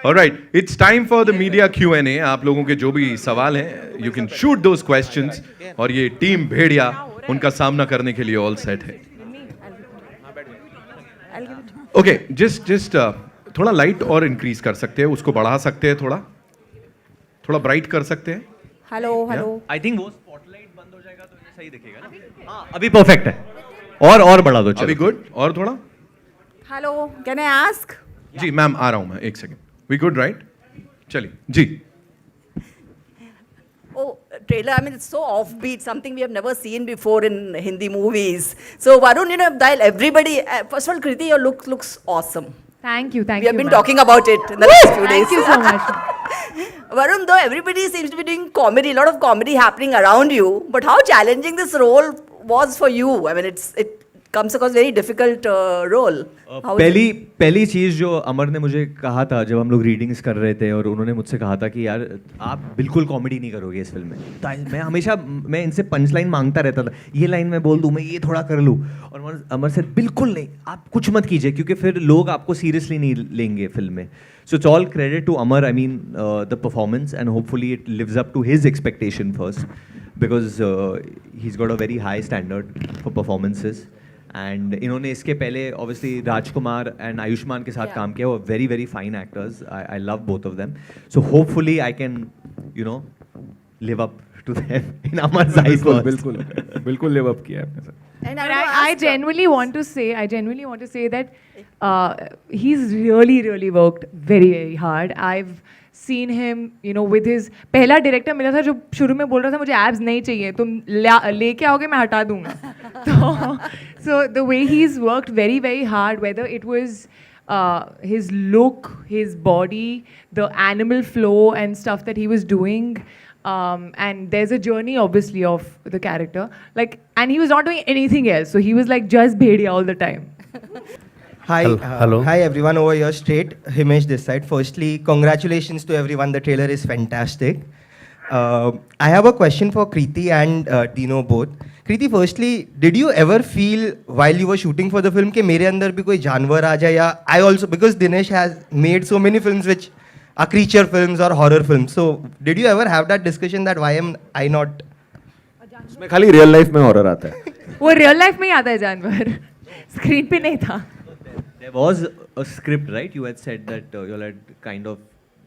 Alright, it's time for the media Q&A. आप लोगों के जो भी सवाल हैं, you can shoot those questions. और ये टीम भेड़िया उनका सामना करने के लिए all set है. Okay, just थोड़ा लाइट और इंक्रीज कर सकते हैं, उसको बढ़ा सकते हैं, थोड़ा ब्राइट कर सकते हैं. हेलो आई थिंक वो स्पॉटलाइट बंद हो जाएगा तो ये सही दिखेगा ना. हाँ अभी परफेक्ट है. और बढ़ा दो. अभी गुड. और थोड़ा. हेलो कैन आई आस्क जी मैम आ रहा हूं मैं, एक सेकंड. We good right. चलिए जी. Oh, trailer, I mean, it's so offbeat, something we have never seen before in Hindi movies. So, Varun, while everybody, first of all, Kriti, your look looks awesome. Thank you. We have been talking about it in the last few days. Thank you so much. Varun, though everybody seems to be doing comedy, a lot of comedy happening around you, but how challenging this role was for you? I mean, it comes across very difficult role. How was it? पहली चीज़ जो अमर ने मुझे कहा था जब हम लोग readings कर रहे थे और उन्होंने मुझसे कहा था कि यार आप बिल्कुल कॉमेडी नहीं करोगे इस फिल्म में. तो मैं हमेशा इनसे पंच लाइन मांगता रहता था, ये लाइन मैं बोल दूँ, मैं ये थोड़ा कर लूँ. और अमर से बिल्कुल नहीं, आप कुछ मत कीजिए क्योंकि फिर लोग आपको सीरियसली नहीं लेंगे फिल्म में. So it's all credit to Amar. I mean, the performance, and hopefully it lives up to his expectation first, because he's got a very high standard for performances. And इन्होंने इसके पहले obviously Rajkumar and Ayushman के साथ काम किया. वो very very fine actors. I love both of them. So hopefully I can, live up to them in Amar's eyes. बिल्कुल live up किया आपने sir. And But want to I ask, genuinely want to say that he's really worked very very hard. I've seen him, with his पहला director मिला था जो शुरू में बोल रहा था मुझे एब्स नहीं चाहिए, तुम लेके आओगे मैं हटा दूंगा. So the way he's worked very very hard, whether it was his look, his body, the animal flow and stuff that he was doing. And there's a journey obviously of the character, and he was not doing anything else, so he was like just Bhediya all the time. Hi, Hello. Hi everyone over here straight. Himesh this side. Firstly, congratulations to everyone. The trailer is fantastic. I have a question for Kriti and Dino both. Kriti, firstly, did you ever feel while you were shooting for the film कि मेरे अंदर भी कोई जानवर आ जाए, या I also, because Dinesh has made so many films which are creature films or horror films. So did you ever have that discussion that why am I not? उसमें खाली रियल लाइफ में हॉरर आता है. वो real life में ही आता है जानवर, स्क्रीन पे नहीं था. There was a script, right? You had said that you all had kind of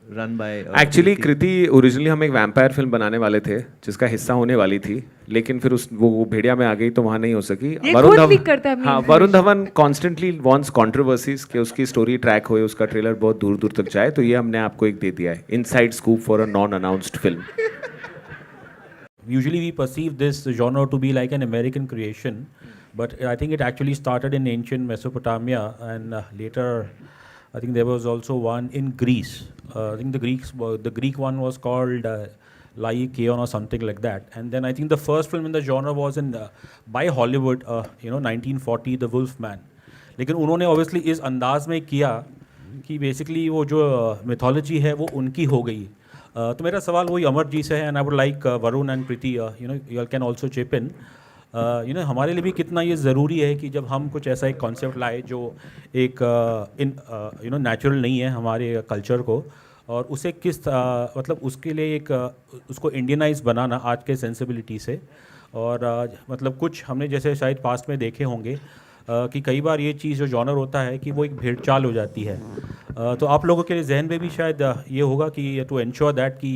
run by. Actually Kriti originally हम एक वैम्पायर फिल्म बनाने वाले थे जिसका हिस्सा होने वाली थी, लेकिन फिर वो भेड़िया में आ गई तो वहाँ नहीं हो सकी. Varun Dhawan constantly wants controversies कि उसकी स्टोरी ट्रैक होए, उसका ट्रेलर बहुत दूर दूर तक जाए, तो ये हमने आपको एक दे दिया है, inside scoop for a non announced film. Usually we perceive this genre to be like an American creation, but I think it actually started in ancient Mesopotamia, and later I think there was also one in Greece. I think the Greek one was called Lycaon or something like that. And then I think the first film in the genre was by Hollywood, 1940, The Wolf Man. लेकिन उन्होंने obviously इस अंदाज में किया कि basically वो जो mythology है वो उनकी हो गई. तो मेरा सवाल वही अमर जी से है, and I would like Varun and Kriti, you all can also chip in. हमारे लिए भी कितना ये ज़रूरी है कि जब हम कुछ ऐसा एक कॉन्सेप्ट लाए जो एक नेचुरल नहीं है हमारे कल्चर को, और उसे मतलब उसके लिए एक उसको इंडियनाइज बनाना आज के सेंसिबिलिटी से. और मतलब कुछ हमने जैसे शायद पास्ट में देखे होंगे कि कई बार ये चीज़ जो जॉनर होता है कि वो एक भेड़चाल हो जाती है. तो आप लोगों के लिए जहन में भी शायद ये होगा कि टू एंश्योर दैट कि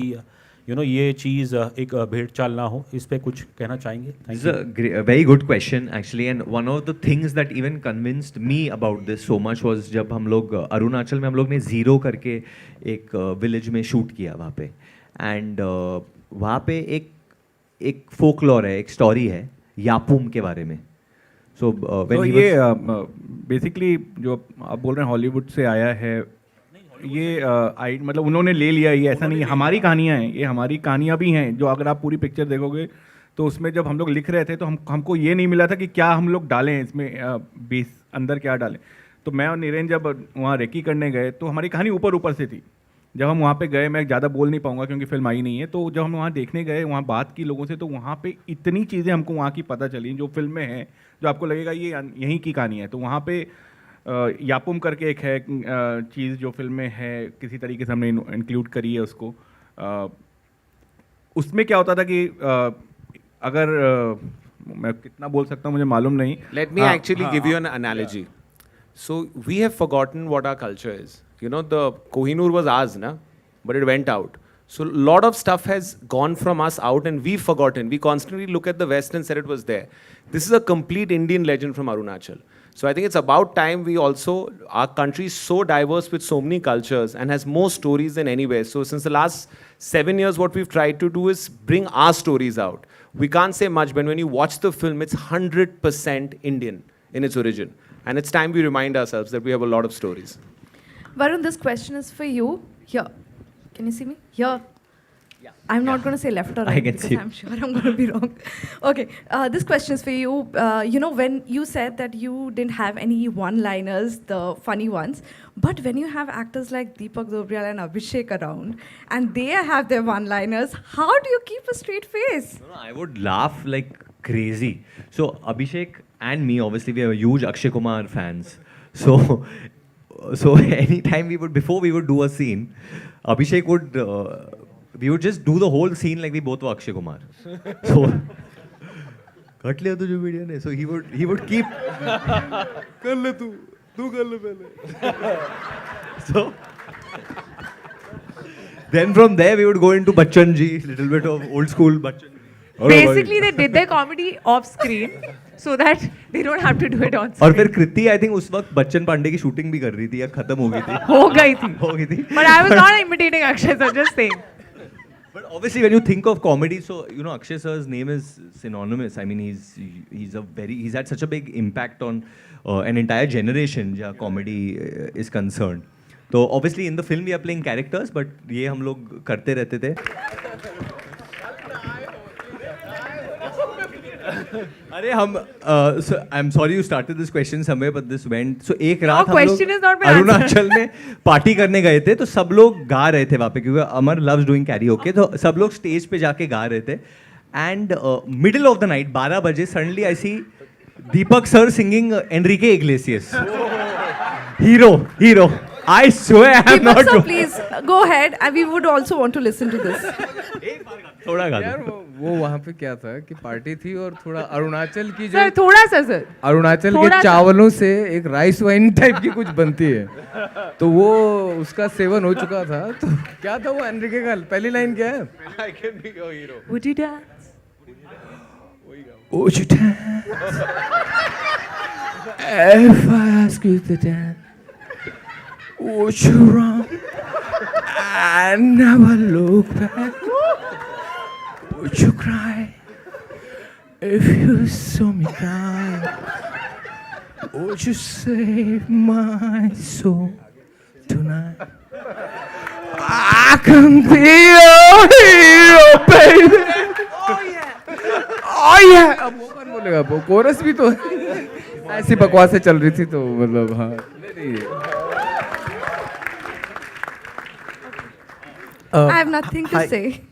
ये चीज़ एक भेड़चाल ना हो, इस पे कुछ कहना चाहेंगे? This is a very good question actually, and one of the things that even convinced me about this so much was जब हम लोग अरुणाचल में हम लोग ने ज़ीरो करके एक विलेज में शूट किया वहाँ पे, एंड वहाँ पे एक फोकलॉर है, एक स्टोरी है यापुम के बारे में. So ये बेसिकली जो आप बोल रहे हैं हॉलीवुड से आया है, ये मतलब उन्होंने ले लिया, ये ऐसा नहीं है. हमारी कहानियाँ हैं, ये हमारी कहानियाँ भी हैं, जो अगर आप पूरी पिक्चर देखोगे तो उसमें जब हम लोग लिख रहे थे तो हमको ये नहीं मिला था कि क्या हम लोग डालें इसमें, बेस अंदर क्या डालें. तो मैं और नीरेन जब वहाँ रेकी करने गए तो हमारी कहानी ऊपर से थी. जब हम वहाँ पे गए, मैं ज़्यादा बोल नहीं पाऊँगा क्योंकि फिल्म आई नहीं है, तो जब हम वहाँ देखने गए, वहाँ बात की लोगों से, तो वहाँ पे इतनी चीज़ें हमको वहाँ की पता चली जो फिल्म में हैं, जो आपको लगेगा ये यहीं की कहानी है. तो वहाँ पे यापुम करके एक है चीज़ जो फिल्म में है, किसी तरीके से हमने इंक्लूड करी है उसको। उसमें क्या होता था कि अगर मैं कितना बोल सकता हूँ मुझे मालूम नहीं। Let me actually give you an analogy. So we have forgotten what our culture is. You know, the Kohinoor was ours, na? But it went out. So a lot of stuff has gone from us out and we've forgotten. We constantly look at the West and said it was there. This is a complete Indian legend from Arunachal. So I think it's about time we also, our country is so diverse with so many cultures and has more stories than anywhere. So since the last 7 years, what we've tried to do is bring our stories out. We can't say much, but when you watch the film, it's 100% Indian in its origin. And it's time we remind ourselves that we have a lot of stories. Varun, this question is for you. Here. Can you see me? Here. I'm not going to say left or right can because see. I'm sure I'm going to be wrong. Okay, this question is for you. You know, when you said that you didn't have any one-liners, the funny ones, but when you have actors like Deepak Dobriyal and Abhishek around, and they have their one-liners, how do you keep a straight face? No, I would laugh like crazy. So Abhishek and me, obviously, we are huge Akshay Kumar fans. So anytime before we would do a scene, Abhishek would, we would just do the whole scene like we both were Akshay Kumar. So, cut लिया तुझे media ने. So he would keep, कर ले तू कर ले पहले. So, then from there we would go into Bachchan Ji, little bit of old school Bachchan Ji. Basically, they did their comedy off screen so that they don't have to do it on और screen. फिर कृति I think उस वक्त बच्चन पांडे की shooting भी कर रही थी या खत्म हो गई थी. हो गई थी. हो गई थी. But I was not imitating Akshay, so just saying. But obviously, when you think of comedy, so you know Akshay sir's name is synonymous. I mean, he's had such a big impact on an entire generation जहाँ comedy is concerned. तो obviously in the film we are playing characters, but ये हम लोग करते रहते थे. अरे हम so I'm sorry you started this question somewhere, but this went. So एक रात हम question is not लोग been answered. अरुणाचल में पार्टी करने गए थे, तो सब लोग गा रहे थे वहाँ पे क्योंकि अमर loves doing karaoke, तो सब लोग स्टेज पे जाके गा रहे थे. And middle of the night 12 बजे suddenly I see Deepak sir singing Enrique Iglesias. Hero. I swear I'm Deepak not sir, joking. please go ahead, and we would also want to listen to this. थोड़ा गा यार दो. वो वहाँ पे क्या था कि पार्टी थी और थोड़ा अरुणाचल की जो Sir, थोड़ा सा sir. अरुणाचल थोड़ा के सा। चावलों से एक राइस वाइन टाइप की कुछ बनती है, तो वो उसका सेवन हो चुका था. तो क्या था वो एनरिके का पहली लाइन क्या है? I can be your hero. Would you dance? Would you dance? If I ask you to dance, would you run and never look back? Would you cry if you saw me cry? Would you save my soul tonight? I can be your hero, baby. Oh yeah. अब वो कौन बोलेगा? वो coarse भी तो ऐसी बकवासें चल रही थी तो मतलब हाँ. I have nothing to say.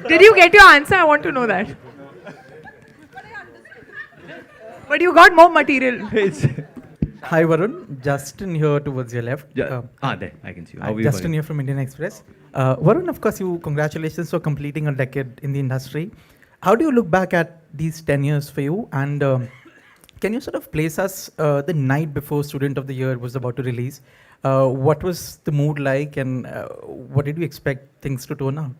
Did you get your answer? I want to know that. But you got more material. Hi Varun, Justin here towards your left. There I can see you. How are you Justin going? here from Indian Express. Varun, of course, congratulations for completing a decade in the industry. How do you look back at these 10 years for you? And can you sort of place us the night before Student of the Year was about to release? What was the mood like, and what did you expect things to turn out?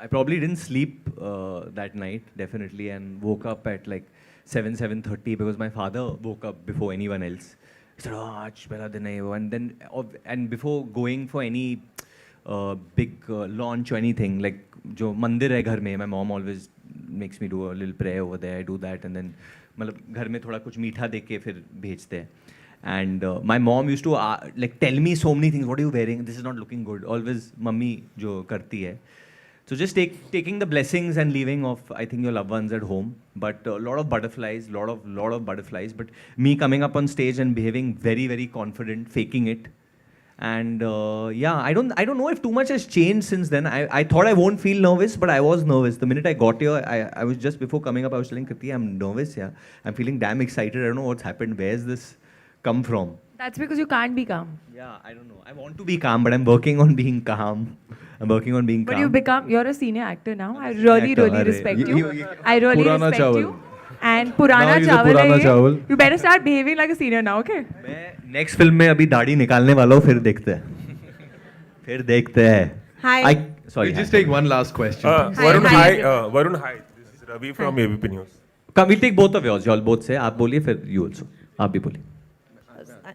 I probably didn't sleep that night, definitely, and woke up at like 7:30 because my father woke up before anyone else. He said, "Oh, aaj pehla din hai wo." And before going for any big launch or anything, like jo mandir hai ghar mein, my mom always makes me do a little prayer over there. I do that, and then मतलब घर में थोड़ा कुछ मीठा दे के फिर भेजते हैं. And my mom used to like tell me so many things. What are you wearing? This is not looking good. Always mummy जो करती है. So just taking the blessings and leaving of, I think, your loved ones at home. But a lot of butterflies, lot of butterflies. But me coming up on stage and behaving very, very confident, faking it. And yeah, I don't know if too much has changed since then. I thought I won't feel nervous, but I was nervous. The minute I got here, I was just before coming up, I was telling Kriti, I'm nervous, yeah. I'm feeling damn excited. I don't know what's happened. Where's this come from. That's because you can't be calm. Yeah, I don't know. I want to be calm, but I'm working on being calm. I'm working on being But calm. you're a senior actor now. I really, Actor, really arre. respect You- you. you- I really Purana respect chawal. you. And Purana Now he's a Chawal Purana hai ye. chawal. You better start behaving like a senior now, okay? मैं next film में अभी दाढ़ी निकालने वाला हूँ, फिर देखते हैं. फिर देखते हैं. Hi. Sorry. We'll just take one last question. please. Varun, hi. Varun, hi. This is Ravi from ABP News. Come, we'll take both of yours. You all both say. आप बोलिए फिर you also. आप भी बोलिए.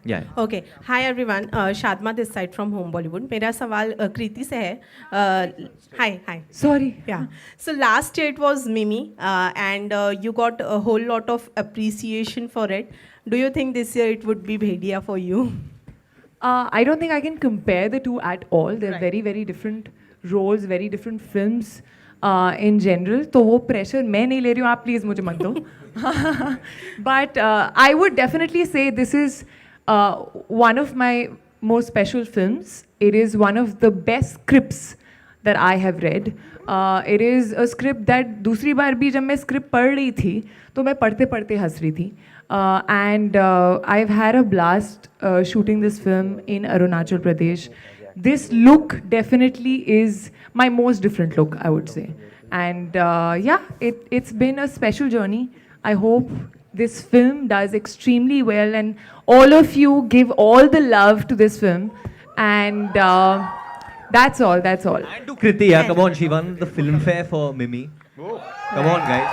Yeah. Okay. Hi everyone. Shadma this side from Home Bollywood. मेरा सवाल कृति से है. Hi. Sorry. Yeah. So last year it was Mimi, and you got a whole lot of appreciation for it. Do you think this year it would be Bhedia for you? I don't think I can compare the two at all. They're very, very different roles, very different films in general. तो वो pressure मैं नहीं ले रही हूँ, आप please मुझे मत दो. But I would definitely say this is one of my most special films. It is one of the best scripts that I have read. It is a script that दूसरी बार भी जब मैं script पढ़ रही थी तो मैं पढ़ते पढ़ते हंस रही थी. And I've had a blast shooting this film in Arunachal Pradesh. This look definitely is my most different look, I would say. And yeah, it's been a special journey. I hope this film does extremely well and all of you give all the love to this film. And that's all. And to Kriti, yeah, come on, she won the Filmfare for Mimi. Come on, guys.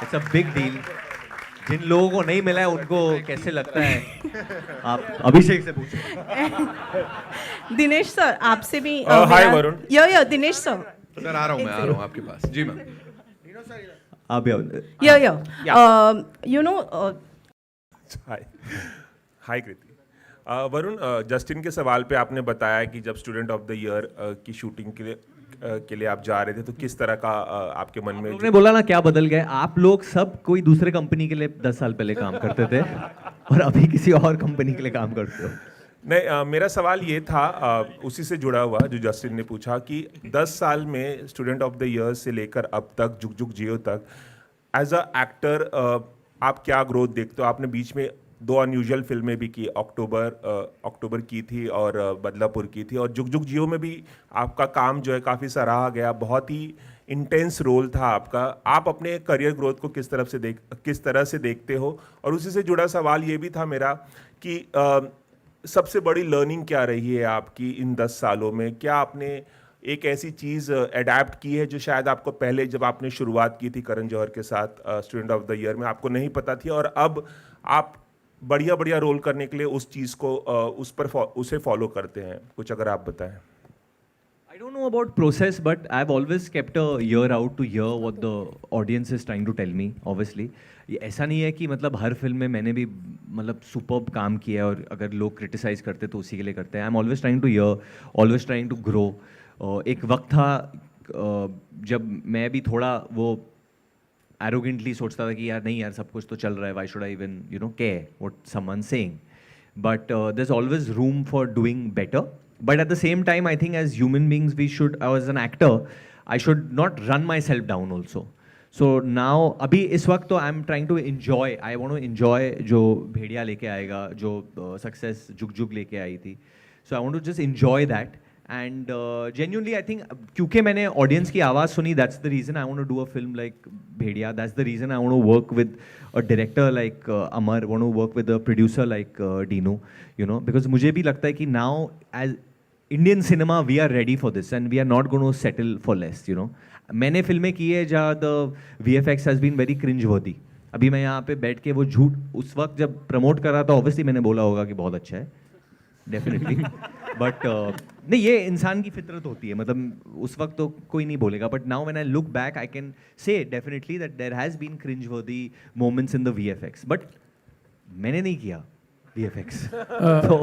It's a big deal. जिन लोगों को नहीं मिला है उनको कैसे लगता है? आप अभिषेक से पूछो. दिनेश सर आपसे भी Hi Varun. यो दिनेश सर. सर आ रहा हूँ आपके पास. जी मैम. आप भी यो you know Hi Kriti. Varun, Justin के सवाल पे आपने बताया कि जब स्टूडेंट ऑफ द ईयर की शूटिंग के लिए आप जा रहे थे तो किस तरह का आपके मन में लोगों ने बोला ना क्या बदल गए. आप लोग सब कोई दूसरे कंपनी के लिए 10 साल पहले काम करते थे और अभी किसी और कंपनी के लिए काम करते हो. नहीं, मेरा सवाल ये था उसी से जुड़ा हुआ जो जस्टिन ने पूछा कि 10 साल में स्टूडेंट ऑफ द ईयर से लेकर अब तक जुग जुग जियो तक एज अ एक्टर आप क्या ग्रोथ देखते हो? आपने बीच में 2 अनयूजुअल फिल्में भी की, अक्टूबर की थी और बदलापुर की थी, और जुग जुग जियो में भी आपका काम जो है काफ़ी सराहा गया, बहुत ही इंटेंस रोल था आपका. आप अपने करियर ग्रोथ को किस तरह से देखते हो? और उसी से जुड़ा सवाल ये भी था मेरा कि सबसे बड़ी लर्निंग क्या रही है आपकी इन 10 सालों में? क्या आपने एक ऐसी चीज़ अडेप्ट की है जो शायद आपको पहले जब आपने शुरुआत की थी करण जौहर के साथ स्टूडेंट ऑफ द ईयर में आपको नहीं पता थी, और अब आप बढ़िया रोल करने के लिए उस चीज़ को उसे फॉलो करते हैं? कुछ अगर आप बताएं. I don't know about process, but I've always kept a ear out to hear what the audience is trying to tell me. Obviously, ये ऐसा नहीं है कि मतलब हर फिल्म में मैंने भी मतलब सुपर्ब काम किया है और अगर लोग क्रिटिसाइज करते तो उसी के लिए करते हैं. I am always trying to hear, always trying to grow. एक वक्त था जब मैं भी थोड़ा वो एरोगेंटली सोचता था कि यार नहीं यार सब कुछ तो चल रहा है, why should I even care what someone saying. But there is always room for doing better. But at the same time, I think as human beings, as an actor, I should not run myself down also. So now, अभी इस वक्त तो I'm trying to enjoy. I want to enjoy जो भेड़िया लेके आएगा, जो success जुग जुग लेके आई थी. So I want to just enjoy that. And genuinely, I think क्योंकि मैंने audience की आवाज़ सुनी, that's the reason I want to do a film like Bhediya. That's the reason I want to work with a director like Amar. Want to work with a producer like Dino. Because मुझे भी लगता है कि now as Indian cinema, we are ready for this and we are not going to settle for less, मैंने फिल्में की है जहाँ the VFX has been very cringe worthy. अभी मैं यहाँ पे बैठ के वो झूठ उस वक्त जब प्रमोट कर रहा था obviously मैंने बोला होगा कि बहुत अच्छा है, definitely. But नहीं, ये इंसान की फितरत होती है, मतलब उस वक्त तो कोई नहीं बोलेगा. But now when I look back, I can say definitely that there has been cringe worthy moments in the VFX. But मैंने नहीं किया VFX. So,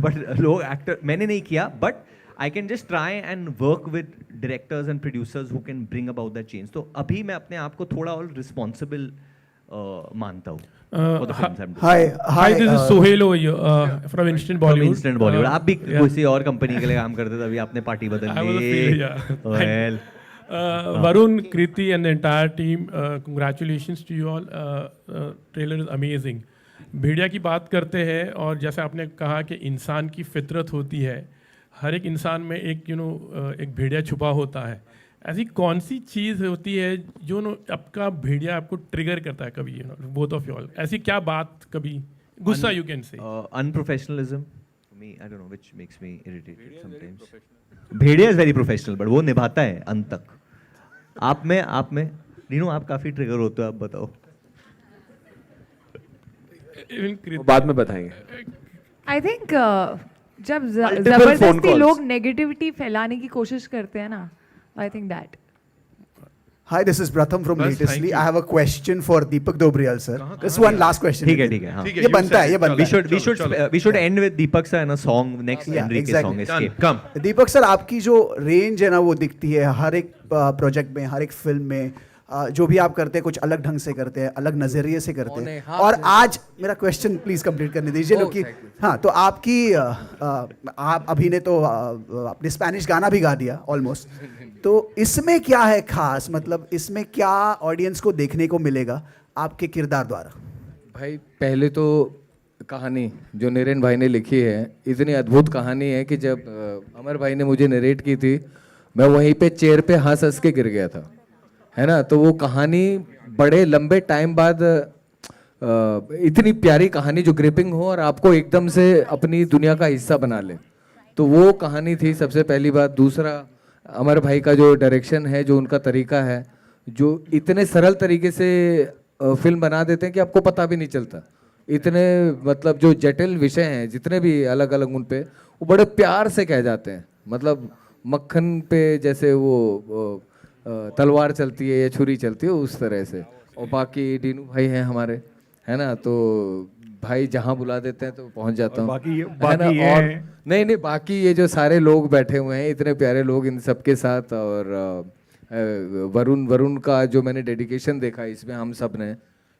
but लोग एक्टर मैंने नहीं किया, but I can just try and work with directors and producers who can bring about that change. तो अभी मैं अपने आप को थोड़ा और responsible मानता हूँ. Hi, this is Sohail over here from Instant Bollywood. From Instant Bollywood. आप भी किसी और कंपनी के लिए काम करते थे, अभी आपने पार्टी बदल ली. Well. Varun, Kriti and the entire team, congratulations to you all. Trailer is amazing. भेड़िया की बात करते हैं और जैसे आपने कहा कि इंसान की फितरत होती है, हर एक इंसान में एक एक भेड़िया छुपा होता है। ऐसी कौन सी चीज़ होती है जो आपका भेड़िया आपको ट्रिगर करता है कभी, बोथ ऑफ यू ऑल? ऐसी क्या बात कभी गुस्सा you can say? Unprofessionalism. For me, I don't know which makes me irritated sometimes. Bhediya is very professional, but वो निभाता है अंत तक। आप में नीनू, आप काफी ट्रिगर होते हो, आप बताओ। बाद में बताएंगे। आई थिंक जब phone जबरदस्ती calls. लोग नेगेटिविटी फैलाने की कोशिश करते हैं ना, I think that. Hi, this is Pratham from Bas, Latestly. thank you. I have a question for Deepak Dobriyal, sir. Just one last question. ठीक है, हाँ। ये बनता है, ये बनता है। We should end with Deepak sir and a song, next Yeah, Enrique exactly. song, Escape. Come. Deepak sir, आपकी जो रेंज है ना वो दिखती है हर एक प्रोजेक्ट में, हर एक फिल्म में। जो भी आप करते हैं कुछ अलग ढंग से करते हैं, अलग नज़रिए से करते हैं। और आज मेरा क्वेश्चन प्लीज कंप्लीट करने दीजिए क्योंकि हाँ, तो आपकी आप अभी ने तो अपने स्पेनिश गाना भी गा दिया ऑलमोस्ट, तो इसमें क्या है खास, मतलब इसमें क्या ऑडियंस को देखने को मिलेगा आपके किरदार द्वारा? भाई पहले तो कहानी जो नरेन भाई ने लिखी है, इतनी अद्भुत कहानी है कि जब अमर भाई ने मुझे नरेट की थी, मैं वहीं पे चेयर पे हंस हंस के गिर गया था, है ना। तो वो कहानी बड़े लंबे टाइम बाद इतनी प्यारी कहानी जो ग्रिपिंग हो और आपको एकदम से अपनी दुनिया का हिस्सा बना ले, तो वो कहानी थी सबसे पहली बात। दूसरा, अमर भाई का जो डायरेक्शन है, जो उनका तरीका है, जो इतने सरल तरीके से फिल्म बना देते हैं कि आपको पता भी नहीं चलता। इतने मतलब जो जटिल विषय हैं जितने भी अलग अलग उन पे, वो बड़े प्यार से कह जाते हैं, मतलब मक्खन पे जैसे वो तलवार चलती है या छुरी चलती है उस तरह से। और बाकी डीनू भाई हैं हमारे, है ना, तो भाई जहाँ बुला देते हैं तो पहुँच जाता हूँ। बाकी और नहीं, बाकी ये जो सारे लोग बैठे हुए हैं, इतने प्यारे लोग इन सबके साथ। और वरुण का जो मैंने डेडिकेशन देखा इसमें, हम सब ने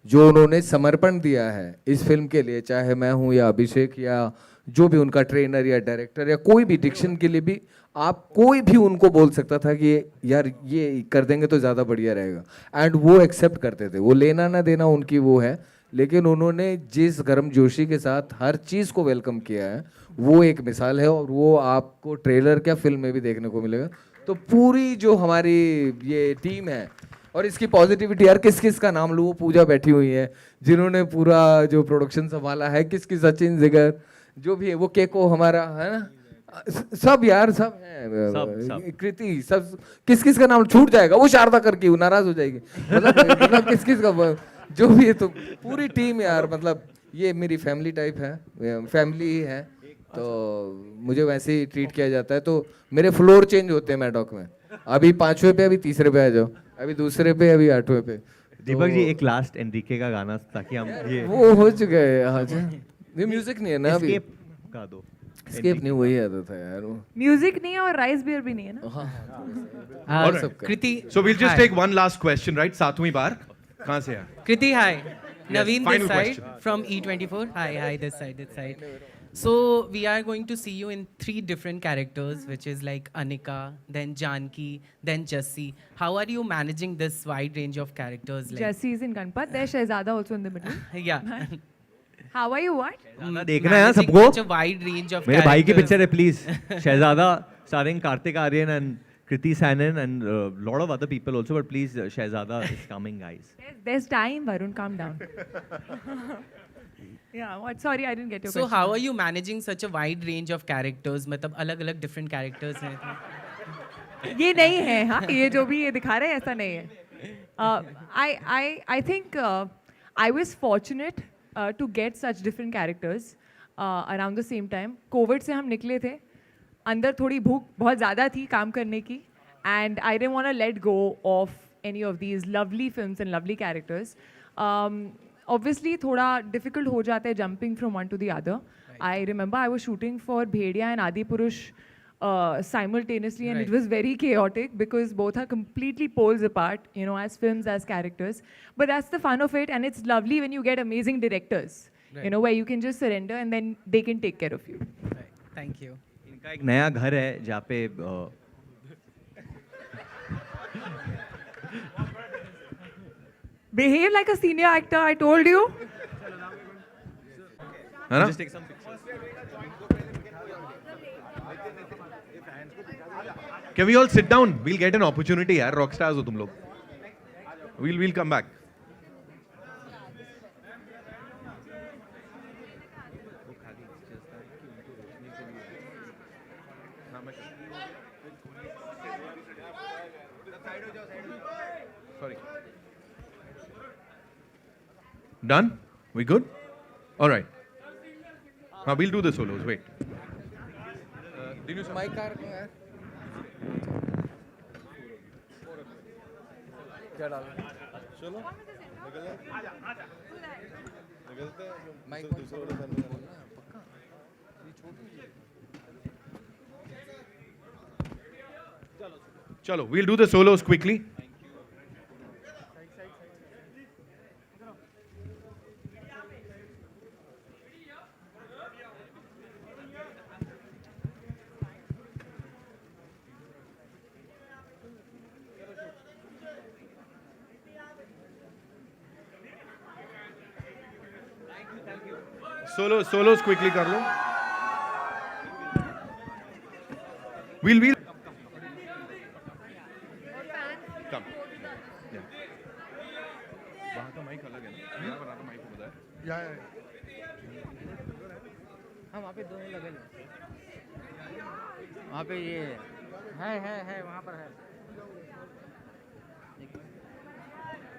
जो उन्होंने समर्पण दिया है इस फिल्म के लिए, चाहे मैं हूँ या अभिषेक या जो भी उनका ट्रेनर या डायरेक्टर या कोई भी, डिक्शन के लिए भी आप कोई भी उनको बोल सकता था कि यार ये कर देंगे तो ज़्यादा बढ़िया रहेगा, एंड वो एक्सेप्ट करते थे। वो लेना ना देना उनकी वो है, लेकिन उन्होंने जिस गर्मजोशी के साथ हर चीज़ को वेलकम किया है वो एक मिसाल है। और वो आपको ट्रेलर क्या फिल्म में भी देखने को मिलेगा। तो पूरी जो हमारी ये टीम है और इसकी पॉजिटिविटी, यार किस किस का नाम लूँ, वो पूजा बैठी हुई है जिन्होंने पूरा जो प्रोडक्शन संभाला है, किस किस सचिन जिगर जो भी है, वो केको हमारा है ना, सब यार सब है, कृति, सब किस किस का नाम छूट जाएगा, वो शारदा करके नाराज हो जाएगी, मतलब किस किस का जो भी है। तो पूरी टीम यार, मतलब ये मेरी फैमिली टाइप है, फैमिली ही है, तो मुझे वैसे ही ट्रीट किया जाता है। तो मेरे फ्लोर चेंज होते हैं मैडॉक में, अभी 5वें पे, अभी 3रे पे आ जाओ, अभी 2रे पे, अभी 8वें पे। दीपक जी एक लास्ट एनरिके का गाना ताकि हम ये वो हो चुका है। हाँ जी, ये म्यूजिक नहीं है ना अभी, गा दो। स्केप नहीं, वही आता था यार वो। म्यूजिक नहीं है और राइस बियर भी नहीं है ना। हाँ, Alright. सबका। Kriti, So we'll just hi. take one last question, right? 7वीं बार कहाँ से है? Kriti, hi. Naveen final this side question. from E24. Hi, this side. So we are going to see you in 3 different characters, which is like Anika, then Janki, then Jassi. How are you managing this wide range of characters? Like, Jesse is in Ganpat. There's Shehzada also in the middle. yeah. How are you? What? देखना है Managing सबको। such a wide range of मेरे भाई की characters. Picture है please. Shehzada starring Kartik Aaryan and Kriti Sanon and lot of other people also, but please Shehzada is coming, guys. There's time, Varun. Calm down. Yeah. What? Sorry, I didn't get your So question. how are you managing such a wide range of characters? मतलब अलग-अलग different characters हैं. ये नहीं है, हाँ, ये जो भी ये दिखा रहे हैं ऐसा नहीं है। I think I was fortunate to get such different characters around the same time. Covid से हम निकले थे, अंदर थोड़ी भूख बहुत ज़्यादा थी काम करने की, and I didn't want to let go of any of these lovely films and lovely characters. Obviously थोड़ा difficult हो जाता है jumping from one to the other. I remember I was shooting for Bhediya and Adipurush simultaneously, and it was very chaotic because both are completely poles apart, you know, as films, as characters. But that's the fun of it, and it's lovely when you get amazing directors, you know, where you can just surrender and then they can take care of you. Thank you. इनका एक नया घर है जहाँ पे Behave like a senior actor, I told you. है ना? Just take some pictures. Can we all sit down? We'll get an opportunity यार, rock stars हो तुम लोग. We'll come back. Sorry. Done? We good? All right. Now we'll do the solos. Wait. Mic car है क्या डाल चलो निकलते हैं माइक दूसरे वाले फैन में बोलना है पक्का ये छोटी Chalo, we'll do the solos quickly. Solos quickly कर लो. We'll come. Yeah. वहाँ का माइक अलग है ना? यहाँ पर आकर माइक को बताया. हाँ वहाँ पे दो लगे हैं वहाँ पे ये है वहाँ पर है